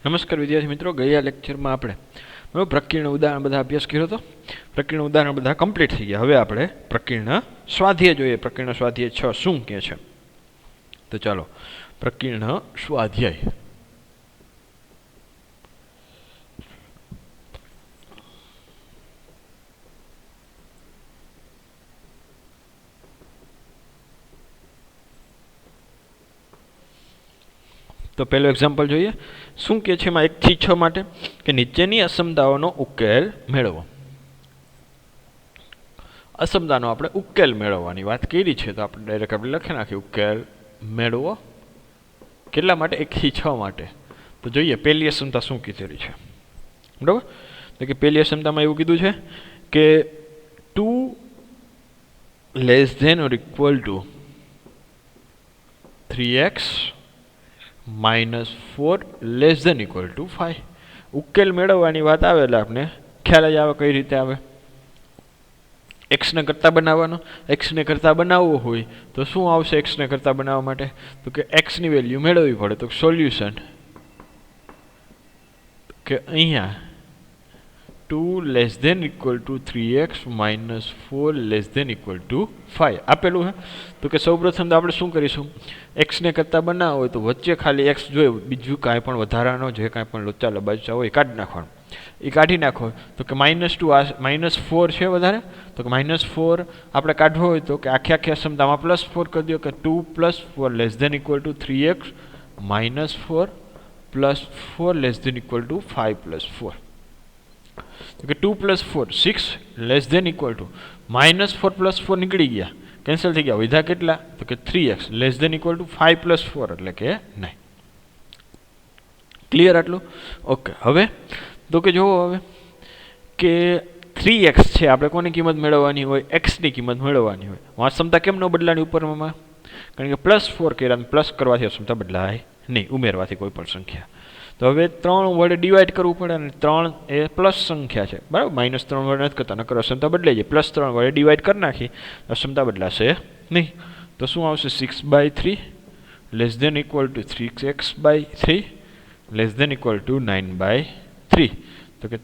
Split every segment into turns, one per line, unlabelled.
નમસ્કાર વિદ્યાર્થી મિત્રો, ગયા લેક્ચરમાં આપણે બરાબર પ્રકીર્ણ ઉદાહરણ બધા અભ્યાસ કર્યો હતો. પ્રકીર્ણ ઉદાહરણ બધા કમ્પ્લીટ થઈ ગયા. હવે આપણે પ્રકીર્ણ સ્વાધ્યાય જોઈએ. પ્રકીર્ણ સ્વાધ્યાય 6 શું કહે છે? તો ચાલો પ્રકીર્ણ સ્વાધ્યાય. તો પહેલો એક્ઝામ્પલ જોઈએ. શું કહે છે એમાં 1 થી 6 માટે કે નીચેની અસમતાઓનો ઉકેલ મેળવો. અસમતાનો આપણે ઉકેલ મેળવવાની વાત કરી છે, તો આપણે ડાયરેક્ટ લખી નાખીએ ઉકેલ મેળવો. કેટલા માટે? 1 થી 6 માટે. તો જોઈએ પહેલી અસમતા શું કીધેલી છે. બરાબર, તો કે પહેલી અસમતામાં એવું કીધું છે કે 2 less than or equal to 3x -4 less than equal to 5. ઉકેલ મેળવવાની વાત આવે એટલે આપણે ખ્યાલ જ આવે કઈ રીતે આવે. એક્સને કરતા બનાવવાનો. એક્સને કરતા બનાવવો હોય તો શું આવશે? એક્સને કરતા બનાવવા માટે તો કે એક્સની વેલ્યુ મેળવવી પડે. તો સોલ્યુશન કે અહીંયા 2 less than equal to 3x -4 less than equal to 5 આપેલું છે. તો કે સૌપ્રથમ તો આપણે શું કરીશું? એક્સને કરતાં બનાવવો હોય તો વચ્ચે ખાલી એક્સ જોયું, બીજું કાંઈ પણ વધારાનો જે કાંઈ પણ લોચા લબાચા હોય એ કાઢી નાખવાનું. એ કાઢી નાખો તો કે -2 આ -4 છે વધારે, તો કે -4 આપણે કાઢવો હોય તો કે આખી અસમતામાં +4 કરી દો કે 2 + 4 less than equal to 3x -4 + 4 less than equal to 5 + 4. તો કે 2 + 4 6 લેસ ધેન ઇક્વલ ટુ -4 + 4 નીકળી ગયા, કેન્સલ થઈ ગયા. વધ્યા કેટલા? તો કે 3x less than equal to 5 + 4 એટલે કે 9. ક્લિયર આટલું? ઓકે. હવે તો કે જુઓ હવે કે 3x છે, આપણે કોની કિંમત મેળવવાની હોય? એક્સની કિંમત મેળવવાની હોય. અસમતા કેમ ન બદલાની ઉપરમાં? કારણ કે +4 કર્યા, પ્લસ કરવાથી અસમતા બદલાય નહીં, ઉમેરવાથી કોઈ પણ સંખ્યા. તો હવે 3 વડે ડિવાઈડ કરવું પડે, અને 3 એ પ્લસ સંખ્યા છે, બરાબર. -3 વડે નથી કરતા, નકર અસમતા બદલાઈ જાય. +3 વડે ડિવાઈડ કરી નાખી, અસમતા બદલાશે નહીં. તો શું આવશે? 6/3 less than equal to 3x/3 less than equal to 9/3. તો કે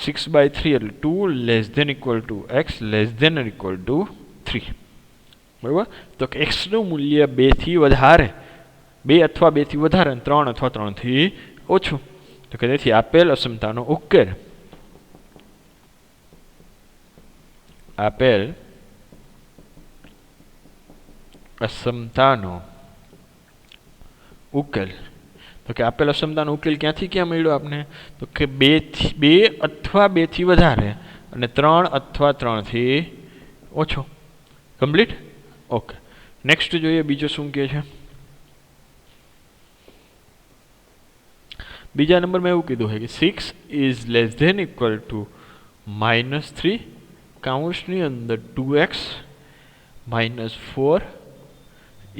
6/3 એટલે 2 less than equal to x less than equal to 3. બરાબર. તો કે એક્સનું મૂલ્ય 2 થી વધારે, 2 અથવા 2 થી વધારે, 3 અથવા 3 થી ઓછું. તો કે તેથી આપેલ અસમતાનો ઉકેલ તો કે આપેલ અસમતાનો ઉકેલ ક્યાંથી ક્યાં મળ્યો આપને? તો કે 2 અથવા 2 થી વધારે અને 3 અથવા 3 થી ઓછો. કમ્પ્લીટ? ઓકે. નેક્સ્ટ જોઈએ બીજો શું કહે છે. બીજા નંબરમાં એવું કીધું છે કે 6 is less than equal to -3 કાઉન્સની અંદર 2x -4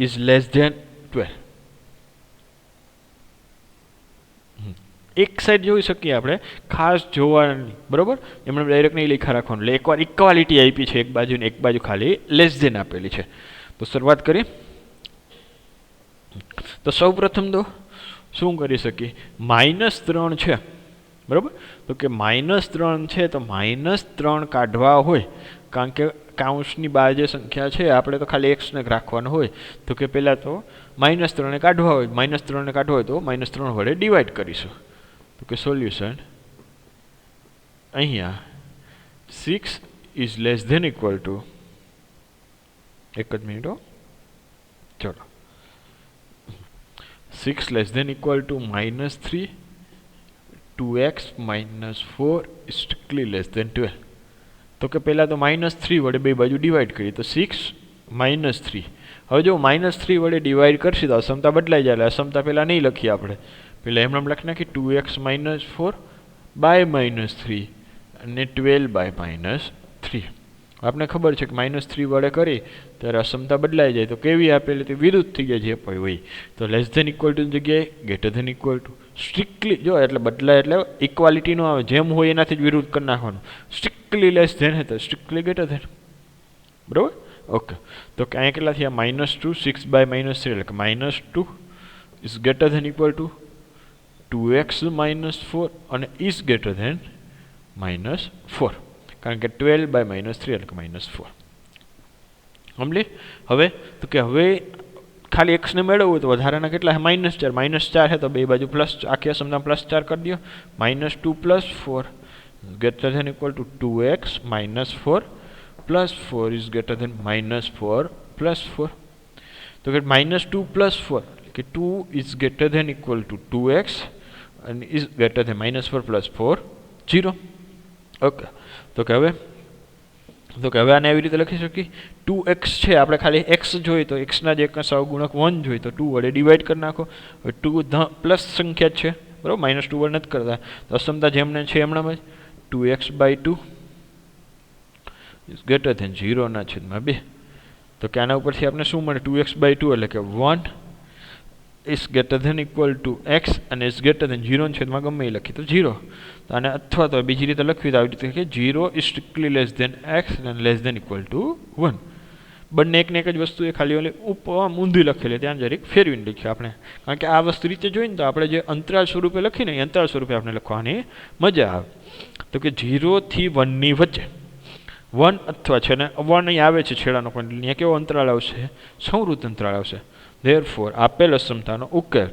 ઇઝ લેસ ધેન 12. એક સાઈડ જોઈ શકીએ આપણે, ખાસ જોવાની, બરાબર. એમણે ડાયરેક્ટ નહીં લખા રાખવાનું. એટલે એકવાર ઇક્વાલિટી આપી છે એક બાજુ ને એક બાજુ ખાલી લેસ ધેન આપેલી છે. તો શરૂઆત કરી. તો સૌ પ્રથમ તો શું કરી શકીએ? -3 છે, બરાબર. તો કે -3 છે, તો -3 કાઢવા હોય, કારણ કે કાઉન્સની બહાર જે સંખ્યા છે આપણે તો ખાલી એક્સને રાખવાનો હોય. તો કે પહેલાં તો -3 કાઢવા હોય, -3 કાઢવા હોય તો -3 વડે ડિવાઈડ કરીશું. તો કે સોલ્યુશન અહીંયા 6 is less than equal to, એક જ મિનિટ હો, ચલો, 6 less than equal to -3 2x -4 strictly less than 12. તો કે પહેલાં તો -3 વડે બે બાજુ ડિવાઈડ કરી, તો 6 -3. હવે જો -3 વડે ડિવાઈડ કરશે તો અસમતા બદલાઈ જાય. અસમતા પહેલાં નહીં લખીએ આપણે, પહેલાં એમને લખી નાખી 2x -4 બાય -3 અને 12/-3. આપણે ખબર છે કે -3 વડે કરી ત્યારે અસમતા બદલાઈ જાય. તો કેવી આપેલી? તે વિરુદ્ધ થઈ જાય જે પણ હોય. તો લેસ ધેન ઇક્વલ ટુ જગ્યાએ greater than equal to. Strictly જો એટલે બદલાય એટલે ઇક્વાલિટી નો આવે, જેમ હોય એનાથી જ વિરુદ્ધ કરી નાખવાનું. સ્ટ્રિક્ટલી લેસ ધેન હે તો સ્ટ્રિક્ટલી ગ્રેટર ધેન. બરાબર. ઓકે. તો કે અહીંયા કેટલા થયા? -2 6/-3 એટલે કે -2 is greater than equal to 2x -4 અને ઇઝ ગ્રેટર ધેન -4, કારણ કે 12/-3 એટલે કે -4. સમજી? હવે તો કે હવે ખાલી x ને મેળવવું તો વધારાના કેટલા છે? -4 છે તો બે બાજુ પ્લસ, આખી અસમતા +4 કરી દો. -2 + 4 greater than equal to 2x - 4 + 4 is greater than -4 + 4. તો કે -2 + 4 કે 2 is greater than equal to 2x and is greater than -4 + 4 0. Okay, તો કે હવે આને એવી રીતે લખી શકીએ 2x છે, આપણે ખાલી x જોઈએ તો x ના જે સહગુણક 1 જોઈએ તો 2 વડે ડિવાઈડ કરી નાખો. હવે 2 પ્લસ સંખ્યા છે, બરાબર, -2 વડે નથી કરતા, તો અસમતા જેમને છે એમણામ જ 2x/2 ઇઝ ગ્રેટર ધેન 0/2. તો કે આના ઉપરથી આપણે શું મળે? 2x/2 એટલે કે 1 is greater than equal to x અને ઇઝ ગ્રેટર ધેન 0/માં ગમે એ લખી તો 0. તો આને અથવા તો બીજી રીતે લખવી તો આવી રીતે કે 0 is strictly less than x અને લેસ ધેન ઇક્વલ ટુ 1. બંને એકને એક જ વસ્તુ એ ખાલી ઓલી ઊંધી લખેલી, ત્યાં જરીક ફેરવીને લખ્યું આપણે, કારણ કે આ વસ્તુ રીતે જોઈને તો આપણે જે અંતરાલ સ્વરૂપે લખીને એ અંતરાલ સ્વરૂપે આપણે લખવાની મજા આવે. તો કે 0 થી 1 ની વચ્ચે 1 અથવા છે ને 1 અહીં આવે છે છેડાનો પોઈન્ટ, અહીંયા કેવો અંતરાળ આવશે? સંવૃત અંતરાળ આવશે. Therefore આપેલ અસમતાનો ઉકેલ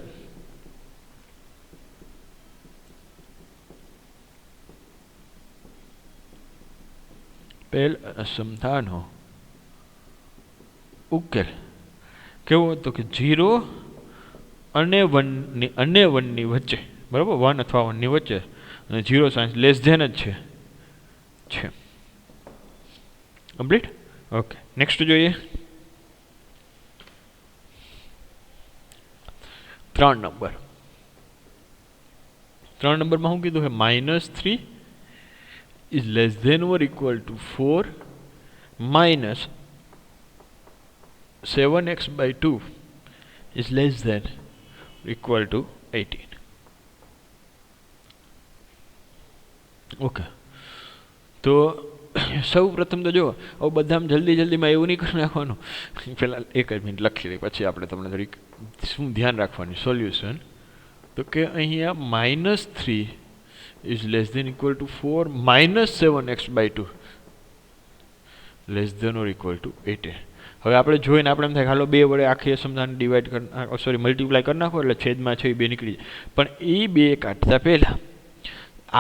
કેવો? તો કે 0 અને 1 ની વચ્ચે, બરાબર, 1 અથવા 1 ની વચ્ચે, અને 0 સાઇન લેસ ધેન જ છે. કમ્પ્લીટ? ઓકે, નેક્સ્ટ જોઈએ 3 નંબર. 3 નંબરમાં શું કીધું છે? -3 is less than or equal to 4 minus 7x/2 is less than or equal to 18. Okay, તો સૌ પ્રથમ તો જો હવે બધામાં જલ્દીમાં એવું નહીં કરી નાખવાનું, પહેલાં એક જ મિનિટ લખી દઈએ, પછી આપણે તમને જરીક શું ધ્યાન રાખવાની સોલ્યુશન. તો કે અહીંયા -3 is less than equal to 4 minus 7x/2 less than or equal to 18. હવે આપણે જોઈને આપણે એમ થાય હાલો 2 વડે આખી અસમતાને ડિવાઈડ મલ્ટીપ્લાય કરી નાખો એટલે છેદમાં છે એ 2 નીકળી જાય. પણ એ 2 કાઢતા પહેલાં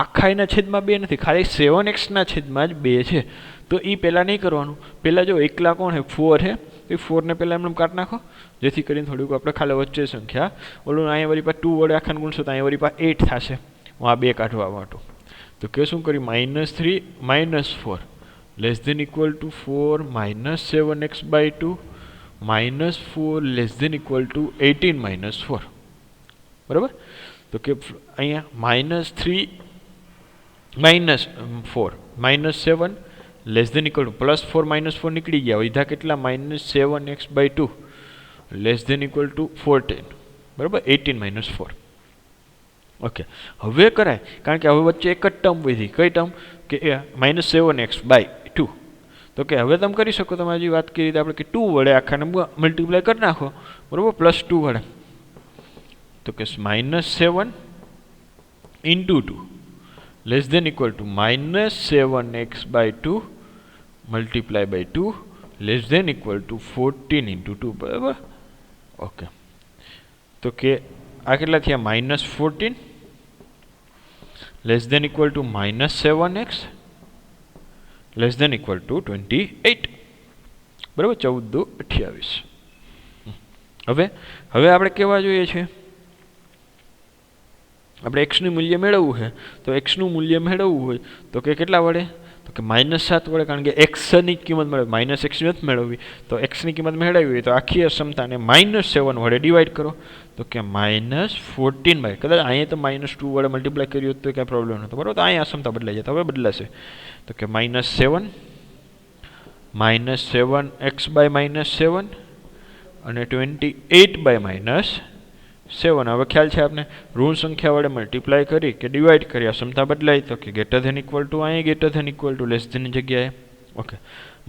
આખાના છેદમાં 2 નથી, ખાલી 7x ના છેદમાં જ 2 છે. તો એ પહેલાં નહીં કરવાનું. પહેલાં જો એકલા કોણ છે? 4 છે, તો એ 4 ને પહેલાં એમને કાઢી નાખો, જેથી કરીને થોડીક આપણે ખાલી વચ્ચે સંખ્યા ઓલું અહીંયા વળી પાસે 2 વડે આખાને ગુણશો તો અહીંયા વળી પાસે 8 થશે. હું આ 2 કાઢવા માંટું તો કે શું કરી? -3 -4 less than equal to 4 minus 7x/2 -4 less than equal to 18 - 4. બરાબર? તો કે અહીંયા -3 -4 -7 લેસ ધેન ઇક્વલ ટુ +4 -4 નીકળી ગયા, વધ્યા કેટલા? -7x/2 less than equal to 14. બરાબર? 18 - 4. ઓકે, હવે કરાય, કારણ કે હવે વચ્ચે એક જ ટર્મ વધી. કઈ ટર્મ? કે -7x/2. તો કે હવે તમે કરી શકો, તમે હજી વાત કરી રીતે આપણે કે 2 વડે આખાને મલ્ટીપ્લાય કરી નાખો, બરાબર, +2 વડે. તો કે -7 × 2 less than equal to -7x/2 multiply by 2 less than equal to 14 × 2. બરાબર? ઓકે, તો કે આ કેટલા થયા? -14 less than equal to -7x less than equal to 28. બરાબર? 14 × 2 = 28. હવે આપણે કેવા જોઈએ છે? આપણે એક્સનું મૂલ્ય મેળવવું છે, તો એક્સનું મૂલ્ય મેળવવું હોય તો કે કેટલા વડે? તો કે -7 વડે, કારણ કે એક્સની કિંમત મેળવવી, -x નથી મેળવવી, તો એક્સની કિંમત મેળવવી હોય તો આખી અસમતાને -7 વડે ડિવાઈડ કરો. તો કે -14 કદાચ અહીંયા તો -2 વડે મલ્ટીપ્લાય કર્યું તો કાંઈ પ્રોબ્લેમ નહોતો, બરાબર? તો અહીંયા અસમતા બદલાઈ જાય, તો હવે બદલાશે. તો કે -7 -7x/-7 અને 28/-7. હવે ખ્યાલ છે આપણે ઋણ સંખ્યા વડે મલ્ટીપ્લાય કરી કે ડિવાઈડ કરી અસમતા બદલાય, તો કે ગ્રેટર ધેન ઇક્વલ ટુ અહીંયા greater than equal to less than જગ્યાએ. ઓકે,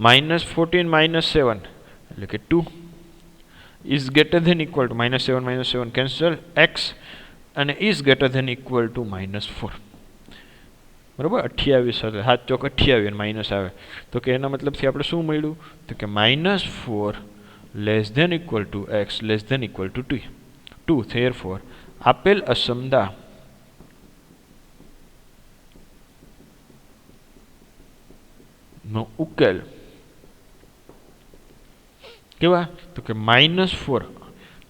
-14 -7 એટલે કે 2 is greater than equal to -7 -7 cancel, x અને is greater than equal to -4. બરાબર, 28 એટલે 7 ચોક 28 અને માઇનસ આવે તો કે એના મતલબથી આપણે શું મળ્યું તો કે -4 less than equal to x less than equal to 2. Therefore આપેલ અસમતા નો ઉકેલ કેવા તો કે -4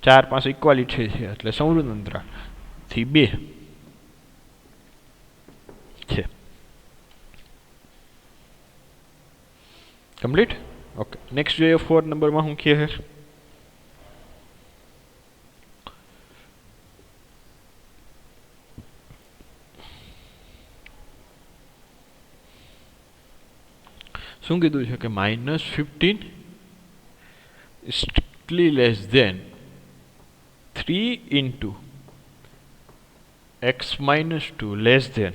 4 પાસે ઇક્વાલિટી છે એટલે સમૃદ્ધ અંતરાલ થી 2 છે. કમ્પ્લીટ. ઓકે, નેક્સ્ટ જોઈએ 4 નંબરમાં શું કહે છે. શું કીધું છે કે -15 strictly less than 3 into x minus 2 less than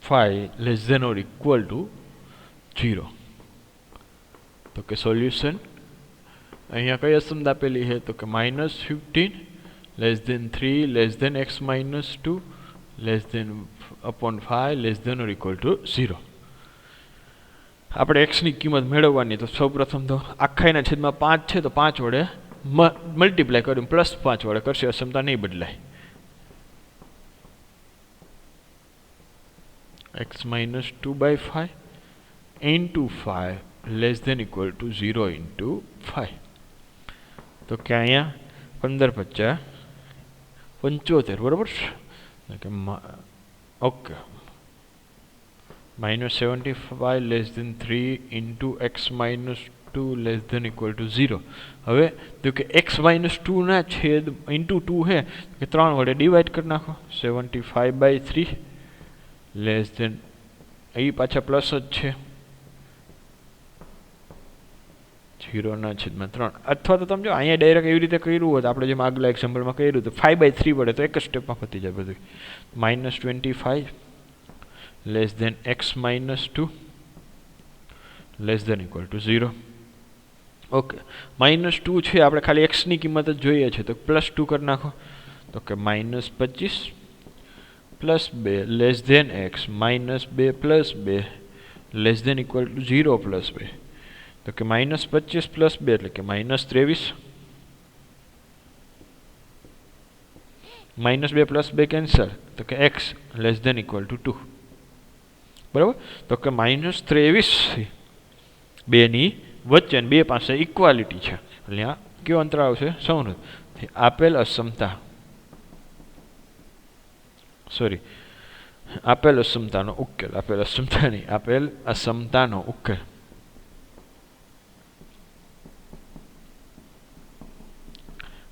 5 less than or equal to 0. તો કે સોલ્યુશન અહીંયા કઈ અસમતા આપેલી છે તો કે -15 less than 3 less than x minus 2 less than upon 5 less than or equal to 0. આપણે x ની કિંમત મેળવવાની તો સૌપ્રથમ તો આખાના છેદમાં 5 છે તો 5 વડે મલ્ટીપ્લાય કર્યું +5 વડે કરશે અસમતા નહીં બદલાય. x minus 2/5 into 5 less than equal to 0 into 5. તો કે અહીંયા 15 50 75 બરાબર કે okay -75 less than 3 into x minus 2 less than equal to 0. હવે તો કે x minus 2 ના છેદ into 2 है કે 3 વડે ડિવાઈડ કરી નાખો 75/3 લેસ ધેન અહીં પાછા પ્લસ જ છે 0 ના છેદમાં 3 અથવા તો તમે જો અહીંયા ડાયરેક્ટ એવી રીતે કર્યું હોત આપણે જેમ આગલા એક્ઝામ્પલમાં કર્યું તો 5/3 વડે તો એક જ સ્ટેપમાં પતી જાય બધું. -25 less than x minus 2 less than equal to 0. Okay, -2 છે આપણે ખાલી x ની કિંમત જ જોઈએ છે તો +2 કરી નાખો તો કે -25 plus 2 less than x -2 plus 2 less than equal to 0 plus 2 તો કે -25 પ્લસ 2 એટલે કે -23 -2 પ્લસ 2 કેન્સલ તો કે x less than equal to 2. બરાબર, તો કે -23 થી 2 ની વચ્ચે 2 પાસે ઇક્વાલિટી છે એટલે આ કયો અંતર આવશે સમૃદ્ધ. આપેલ અસમતા આપેલ અસમતાનો ઉકેલ આપેલ અસમતા નહીં આપેલ અસમતાનો ઉકેલ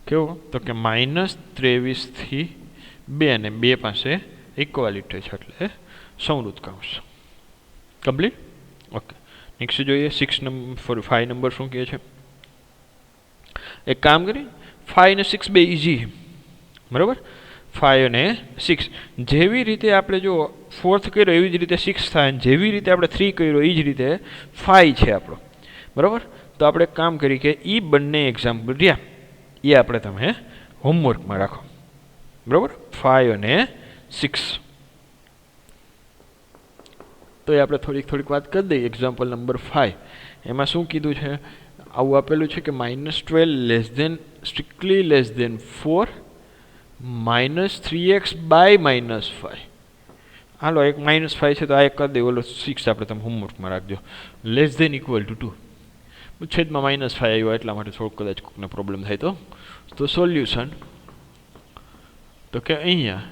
કેવો તો કે -23 થી 2 અને 2 પાસે ઇક્વાલિટી છે એટલે સમૃદ્ધ કૌંસ. કમ્પ્લીટ. ઓકે, નેક્સ્ટ જોઈએ 6 નંબર 5 નંબર શું કહે છે. એક કામ કરી 5 અને 6 બે ઇઝી બરાબર 5 અને 6 જેવી રીતે આપણે જો 4th કર્યો એવી જ રીતે 6 થાય અને જેવી રીતે આપણે 3 કર્યો એ જ રીતે 5 છે આપણો બરાબર. તો આપણે એક કામ કરી કે એ બંને એક્ઝામ્પલ રહ્યા એ આપણે તમે હોમવર્કમાં રાખો બરાબર 5 અને 6. તો એ આપણે થોડીક વાત કરી દઈએ. એક્ઝામ્પલ નંબર 5 એમાં શું કીધું છે આવું આપેલું છે કે -12 less than strictly less than 4 -3x by -5. હાલો એક -5 છે તો આ એક કરી દે ઓલો 6 આપણે તમે હોમવર્કમાં રાખજો લેસ ધેન ઇક્વલ ટુ 2 છેદમાં -5 આવ્યો એટલા માટે થોડુંક કદાચ કોઈકને પ્રોબ્લેમ થાય તો સોલ્યુશન તો કે અહીંયા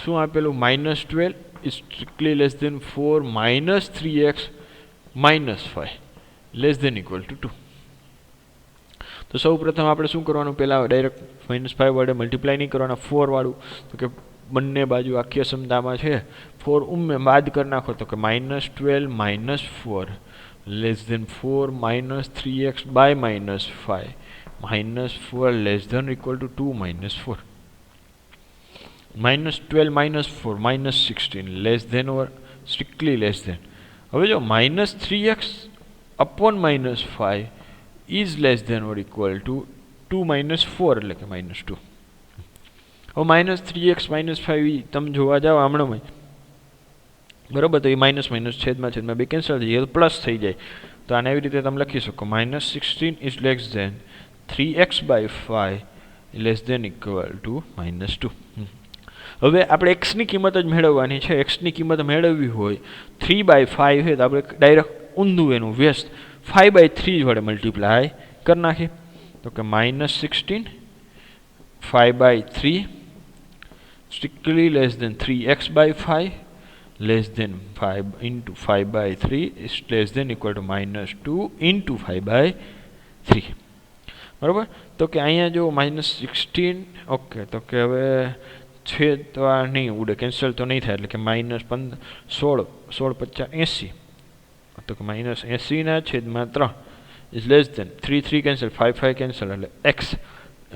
શું આપેલું -12 is strictly less than 4 -3x -5 less than equal to 2. તો સૌ પ્રથમ આપણે શું કરવાનું પહેલાં ડાયરેક્ટ -5 વડે મલ્ટીપ્લાય નહીં કરવાના 4 વાળું તો કે બંને બાજુ આખી અસમતામાં છે 4 બાદ કરી નાખો તો કે -12 -4 less than 4 -3x by -5 -4 less than equal to 2 -4 -12 -4 -16 less than or strictly less than. હવે જો -3x upon -5 is less than or equal to 2 minus 4 એટલે કે -2. હવે -3x -5 તમે જોવા જાઓ હમણાં બરાબર, તો એ માઇનસ માઇનસ છેદમાં છેદમાં બે કેન્સલ થઈ જાય તો પ્લસ થઈ જાય. તો આને એવી રીતે તમે લખી શકો -16 is less than 3x/5 less than equal to -2. હવે આપણે એક્સની કિંમત જ મેળવવાની છે. એક્સની કિંમત મેળવવી હોય 3/5 છે તો આપણે ડાયરેક્ટ ઊંધું એનું વ્યસ્ત 5/3 વડે મલ્ટીપ્લાય કરી નાખીએ. તો કે -16 5/3 strictly less than 3x/5 less than 5 into 5/3 is less than equal to -2 into 5/3. બરાબર, તો કે અહીંયા જો -16 ઓકે, તો કે હવે છેદ તો આ નહીં ઉડે, કેન્સલ તો નહીં થાય, એટલે કે -16 16 50 80, તો કે -80 છેદમાં 3 is less than 3 3 cancel 5 5 cancel એટલે x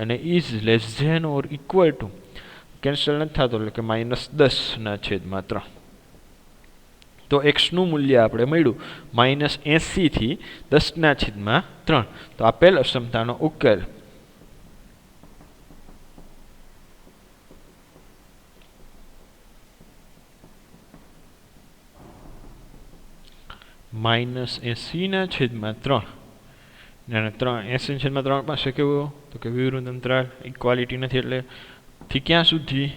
અને is less than or equal to cancel નથી થતો એટલે કે -10 છેદમાં 3. તો એક્સનું મૂલ્ય આપણે મળ્યું -80 થી 10 છેદમાં 3. તો આપેલ અસમતાનો ઉકેલ -80 છેદમાં 3 અને 80 છેદમાં 3 પાસે કેવું તો કે વિવૃત અંતરાલ ઇક્વાલિટી નથી એટલે થી ક્યાં સુધી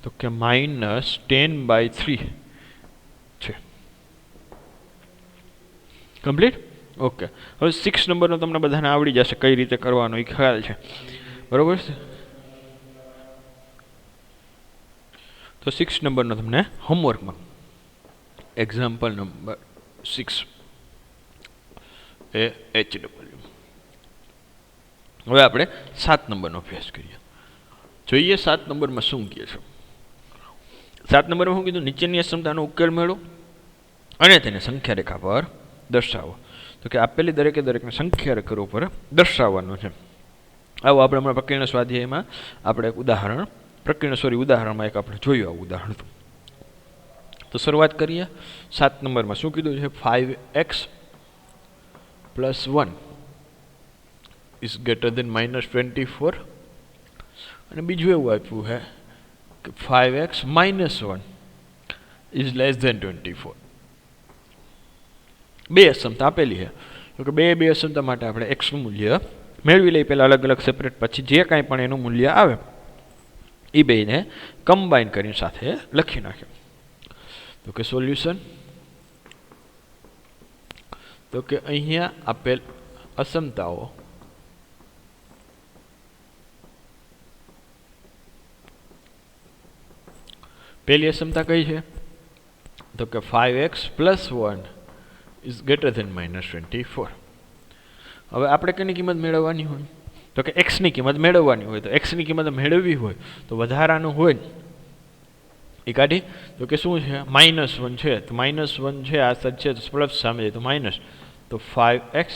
તો કે -10/3 છે. કમ્પ્લીટ. ઓકે, હવે 6 નંબરનો તમને બધાને આવડી જશે કઈ રીતે કરવાનો એ ખ્યાલ છે, બરોબર છે. તો 6 નંબરનો તમને હોમવર્કમાં એક્ઝામ્પલ નંબર 6 એ HW. હવે આપણે 7 નંબરનો અભ્યાસ કરીએ. જોઈએ 7 નંબરમાં શું કહે છે. 7 નંબરમાં શું કીધું, નીચેની અસમતાનો ઉકેલ મેળવો અને તેને સંખ્યા રેખા પર દર્શાવો. તો કે આપેલી દરેકને સંખ્યા રેખા ઉપર દર્શાવવાનું છે. આવો આપણે હમણાં પ્રકીર્ણ સ્વાધ્યાયમાં આપણે એક ઉદાહરણમાં એક આપણે જોયું આવું ઉદાહરણ. તો શરૂઆત કરીએ. 7 નંબરમાં શું કીધું છે, 5x + 1 ઇઝ ગ્રેટર દેન -24. અને બીજું એવું આપ્યું છે કે 5x - 1 ઇઝ લેસ ધેન 24. બે અસમતા આપેલી છે. તો કે બે અસમતા માટે આપણે એક્સનું મૂલ્ય મેળવી લઈએ પહેલાં અલગ અલગ સેપરેટ, પછી જે કાંઈ પણ એનું મૂલ્ય આવે એ બેને કમ્બાઈન કરીને સાથે લખી નાખે. તો કે સોલ્યુશન, તો કે અહીંયા આપેલ અસમતાઓ પહેલી અસમતા કઈ છે તો કે 5x + 1 ઇઝ ગ્રેટર ધેન -24. હવે આપણે કેની કિંમત મેળવવાની હોય તો કે એક્સની કિંમત મેળવવાની હોય. તો એક્સની કિંમત મેળવવી હોય તો વધારાનું હોય એ કાઢી. તો કે શું છે, -1 છે, તો -1 છે આ સદ છે તો પ્લસ સામે જાય તો માઇનસ. તો 5x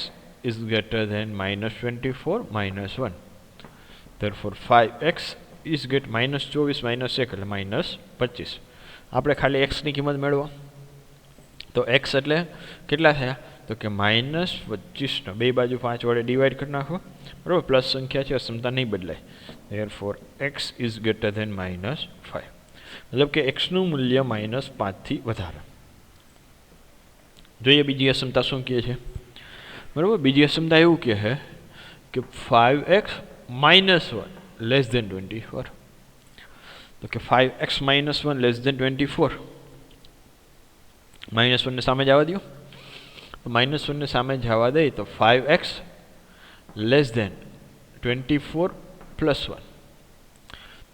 is greater than -24 -1. therefore 5x is ગેટ -24 -1 એટલે -25. આપણે ખાલી એક્સની કિંમત મેળવો તો એક્સ એટલે કેટલા થયા તો કે -25 બે બાજુ 5 વડે ડિવાઈડ કરી નાખો, બરાબર. પ્લસ સંખ્યા છે, અસમતા નહીં બદલાય. therefore x is greater than -5. મતલબ કે એક્સનું મૂલ્ય -5 થી વધારે. જોઈએ બીજી અસમતા શું કહે છે, બરાબર. બીજી અસમતા એવું કહે છે કે 5x - 1 લેસ ધેન 24. તો કે 5x - 1 લેસ ધેન 24. -1 ને સામે જવા દો. તો -1 ને સામે જવા દે તો 5x less than 24 + 1.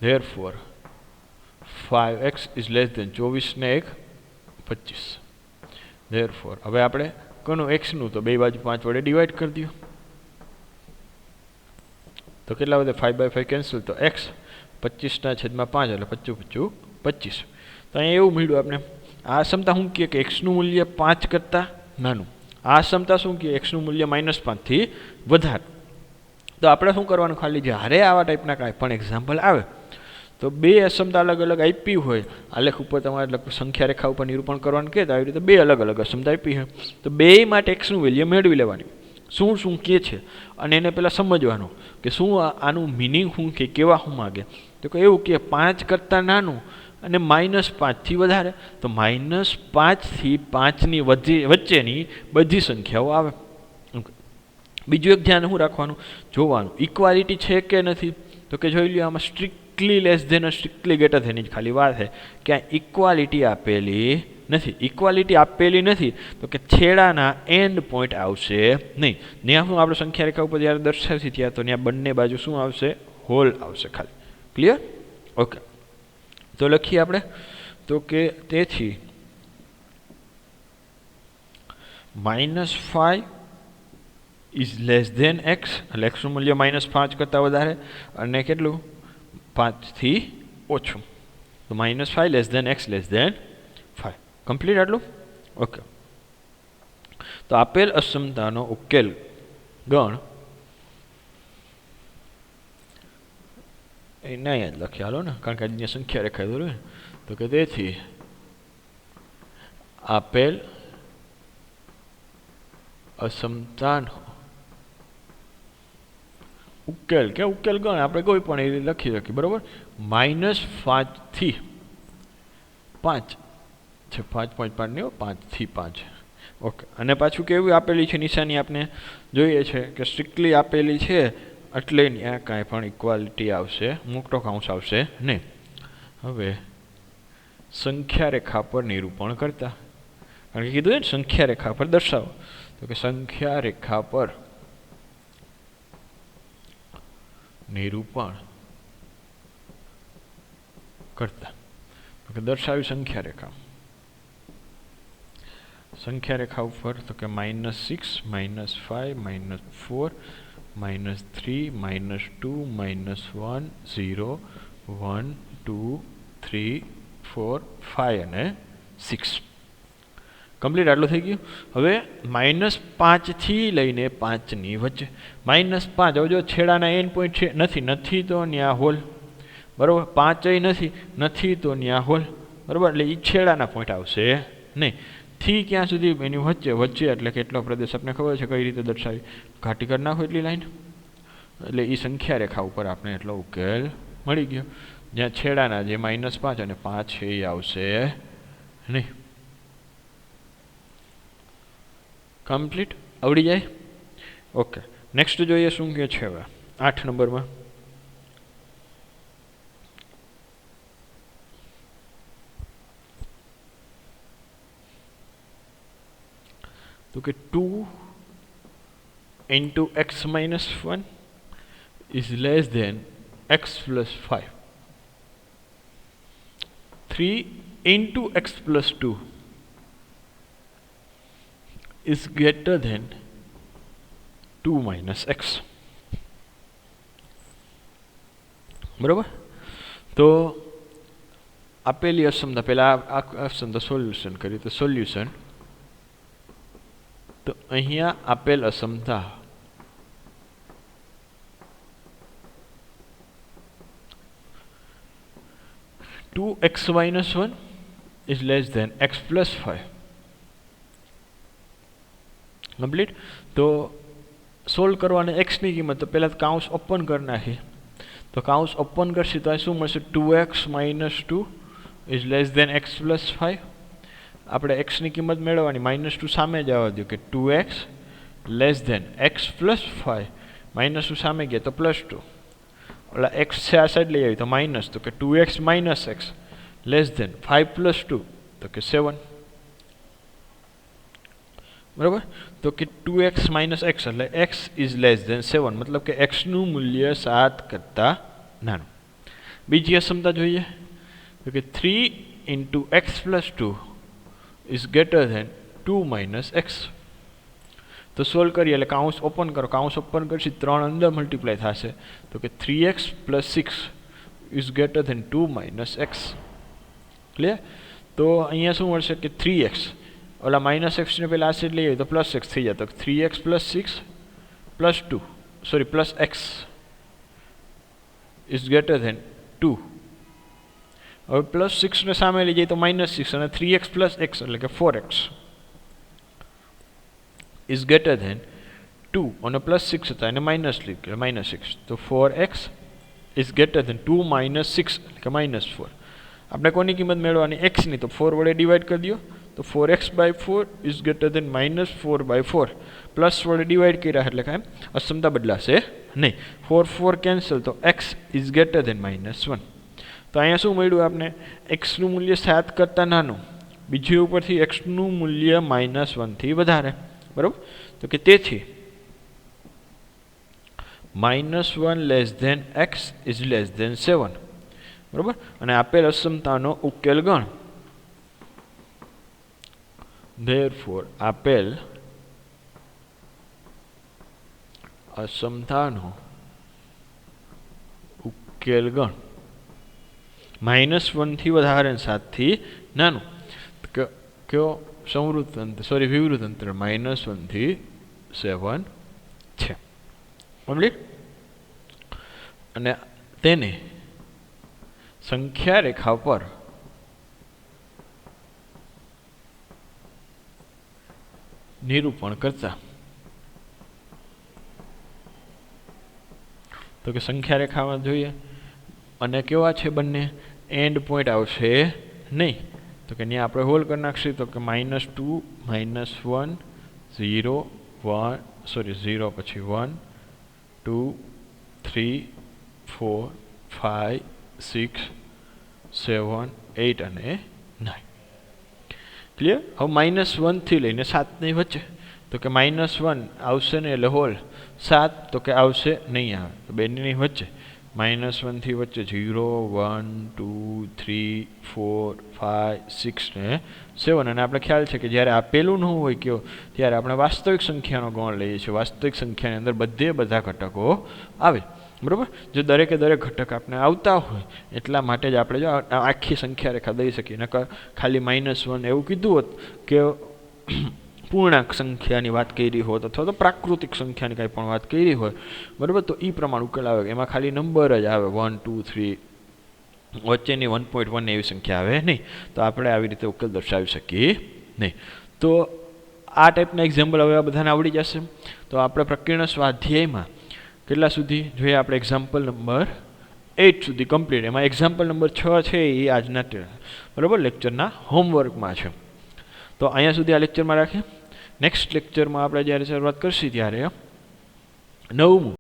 therefore 5x is less than 24 ને 1 25. therefore હવે આપણે કોનું એક્સનું તો બે બાજુ 5 વડે ડિવાઈડ કરી દો તો કેટલા વધે 5/5 કેન્સલ. તો x 25/5 એટલે 25 25. તો અહીંયા એવું મળ્યું આપણે. આ ક્ષમતા શું કહે કે એક્સનું મૂલ્ય 5 કરતાં નાનું. આ ક્ષમતા શું કહે એક્સનું મૂલ્ય -5 થી વધારે. તો આપણે શું કરવાનું, ખાલી જ્યારે આવા ટાઈપના કાંઈ પણ એક્ઝામ્પલ આવે તો બે અસમતા અલગ અલગ આપી હોય, આલેખ ઉપર તમારે સંખ્યા રેખા ઉપર નિરૂપણ કરવાનું કહે તો આવી રીતે બે અલગ અલગ અસમતા આપી છે તો બે માટે એક્સનું વેલ્યુ મેળવી લેવાની. શું શું કહે છે અને એને પહેલાં સમજવાનું કે શું આનું મિનિંગ શું કે કેવા શું માગે. તો કે એવું કે 5 કરતાં નાનું અને -5થી વધારે, તો -5થી 5ની વચ્ચેની બધી સંખ્યાઓ આવે. બીજું એક ધ્યાન શું રાખવાનું, જોવાનું ઇક્વાલિટી છે કે નથી. તો કે જોઈ લ્યો આમાં strictly less than strictly greater than જ ખાલી વાત છે કે આ ઇક્વાલિટી આપેલી નથી. ઇક્વાલિટી આપેલી નથી તો કે છેડાના એન્ડ પોઈન્ટ આવશે નહીં. ત્યાં શું આપણે સંખ્યા રેખા ઉપર જ્યારે દર્શાવશે ત્યાં તો ત્યાં બંને બાજુ શું આવશે, હોલ આવશે ખાલી. ક્લિયર? ઓકે, તો લખીએ આપણે. તો કે તેથી -5 ઇઝ લેસ ધેન એક્સ, એટલે એક્સનું મૂલ્ય -5 કરતાં વધારે અને કેટલું 5થી ઓછું. તો -5 less than x less than 5. Complete આટલું? ઓકે. તો આપેલ અસમતાનો ઉકેલ ગણ એ ના યાદ લખ્યા હાલો ને, કારણ કે આજની સંખ્યા રેખા દોરવી. તો કે તેથી આપેલ અસમતાનો ઉકેલ કે ઉકેલ ગણ આપણે કોઈ પણ એ લખી શકીએ, બરોબર. -5થી 5 છે, 5.5 નહીં, 5થી 5. ઓકે, અને પાછું કેવી આપેલી છે નિશાની આપણે જોઈએ છે કે સ્ટ્રિક્ટલી આપેલી છે એટલે ત્યાં કાંઈ પણ ઇક્વાલિટી આવશે, મોટો કૌંસ આવશે નહીં. હવે સંખ્યા રેખા પર નિરૂપણ કરતા, કારણ કે કીધું ને સંખ્યા રેખા પર દર્શાવો. તો કે સંખ્યા રેખા પર નિરૂપણ કરતા, તો કે દર્શાવી સંખ્યા રેખા. સંખ્યા રેખા ઉપર તો કે -6 -5 -4 -3 -2 -1 0 1 2 3 4 5 અને 6. કમ્પ્લીટ આટલું થઈ ગયું. હવે -5થી લઈને 5ની વચ્ચે -5, હવે જો છેડાના એન્ડ પોઈન્ટ છે નથી તો ન્યા હોલ, બરાબર. 5 નથી તો ન્યા હોલ, બરાબર. એટલે એ છેડાના પોઈન્ટ આવશે નહીં. થી ક્યાં સુધી એની વચ્ચે એટલે કેટલો પ્રદેશ આપણે ખબર છે કઈ રીતે દર્શાવી, ઘાટી કરી નાખો એટલી લાઈન, એટલે એ સંખ્યા રેખા ઉપર આપણે એટલો ઉકેલ મળી ગયો. જ્યાં છેડાના જે -5 અને 5 છે એ આવશે નહીં. કમ્પ્લીટ આવડી જાય? ઓકે, નેક્સ્ટ જોઈએ શું કે છે હવે 8 નંબરમાં. તો કે 2 × x - 1 is less than x + 5. 3 × x + 2 is greater than 2 - x. બરાબર. તો આપેલી અસમતા પહેલા આ અસમતા સોલ્યુશન કરીએ. તો સોલ્યુશન, તો અહીંયા આપેલ અસમતા (2x - 1) is less than x + 5. Complete. તો સોલ્વ કરવાને એક્સની કિંમત તો પહેલાં કાઉન્સ ઓપન કરી નાખી. તો કાઉન્સ ઓપન કરશે તો આ શું મળશે, 2x - 2 is less than x + 5. આપણે એક્સની કિંમત મેળવવાની, -2 સામે જ આવવા દો કે 2x લેસ ધેન x + 5. -2 સામે ગયા તો +2, ઓલા એક્સ છે આ સાઈડ લઈ આવી તો માઇનસ, તો કે 2x - x લેસ ધેન 5 + 2 તો કે 7. બરાબર. તો કે 2x - x એટલે x ઇઝ લેસ ધેન 7, મતલબ કે એક્સનું મૂલ્ય 7 કરતાં નાનું. બીજી અસમતા જોઈએ. તો કે 3 × x + 2 is greater than 2 - x. તો સોલ્વ કરીએ એટલે કાઉન્સ ઓપન કરો, કાઉન્સ ઓપન કરશી 3 અંદર મલ્ટીપ્લાય થશે. તો કે 3x + 6 is greater than 2 - x. Clear? તો અહીંયા શું મળશે કે 3x, ઓલા -x ને પહેલાં આ સાઈડ લઈ આવી તો +x થઈ જાય. તો 3x + 6 + 2 sorry +x is greater than 2. હવે +6 ને સામે લઈ જાય તો -6 અને 3x + x એટલે કે 4x is greater than 2 અને +6 હતા એને માઇનસ લીધું -6 તો 4x ઇઝ ગ્રેટર ધેન 2 - 6 એટલે કે -4 આપણે કોની કિંમત મેળવવાની x ની તો 4 વડે ડિવાઈડ કરી દો તો 4x/4 is greater than -4/4 plus વડે ડિવાઈડ કર્યા એટલે કાંઈ અસમતા બદલાશે નહીં 4 4 કેન્સલ તો x ઇઝ ગ્રેટર ધેન -1 તો અહીંયા શું મળ્યું આપણે x નું મૂલ્ય 7 કરતાં નાનું બીજી ઉપરથી x નું મૂલ્ય -1 થી વધારે બરાબર તો કે તેથી -1 less than x is less than 7 બરાબર અને આપેલ અસમતાનો ઉકેલ ગણ therefore આપેલ અસમતાનો ઉકેલ ગણ -1 થી વધારે 7 થી નાનું કયો સંવૃત અંતર સોરી વિવૃત અંતર -1 થી 7 છે કમ્પ્લીટ અને તેને સંખ્યા રેખા પર નિરૂપણ કરતા તો કે સંખ્યા રેખામાં જોઈએ અને કેવા છે બંને એન્ડ પોઈન્ટ આવશે નહીં તો કે ત્યાં આપણે હોલ કરી નાખશું તો કે -2 -1 0 1 સોરી 0 પછી 1 2 3 4 5 6 7 8 અને 9 ક્લિયર હવે -1 થી લઈને 7 ની વચ્ચે તો કે -1 આવશે ને એટલે હોલ 7 તો કે આવશે નહીં આવે તો બેની વચ્ચે -1 થી વચ્ચે 0 1 2 3 4 5 6 ને 7 અને આપણે ખ્યાલ છે કે જ્યારે આ પેલું ન હોય કયો ત્યારે આપણે વાસ્તવિક સંખ્યાનો ગણ લઈએ છીએ વાસ્તવિક સંખ્યાની અંદર બધા ઘટકો આવે બરાબર જો દરેકે દરેક ઘટક આપણે આવતા હોય એટલા માટે જ આપણે જો આખી સંખ્યા રેખા દઈ શકીએ નકર ખાલી -1 એવું કીધું હોત કે પૂર્ણાંક સંખ્યાની વાત કરી હોત અથવા તો પ્રાકૃતિક સંખ્યાની કંઈ પણ વાત કરી હોય બરાબર તો એ પ્રમાણે ઉકેલ આવે એમાં ખાલી નંબર જ આવે 1 2 3 વચ્ચેની 1.1 એવી સંખ્યા આવે નહીં તો આપણે આવી રીતે ઉકેલ દર્શાવી શકીએ નહીં તો આ ટાઈપના એક્ઝામ્પલ હવે આ બધાને આવડી જશે તો આપણે પ્રકીર્ણ સ્વાધ્યાયમાં કેટલા સુધી જોઈએ આપણે એક્ઝામ્પલ નંબર 8 સુધી કમ્પ્લીટ એમાં એક્ઝામ્પલ નંબર 6 છે એ આજના બરાબર લેક્ચરના હોમવર્કમાં છે તો અહીંયા સુધી આ લેક્ચરમાં રાખીએ નેક્સ્ટ લેક્ચરમાં આપણે જ્યારે શરૂઆત કરશું ત્યારે 9મું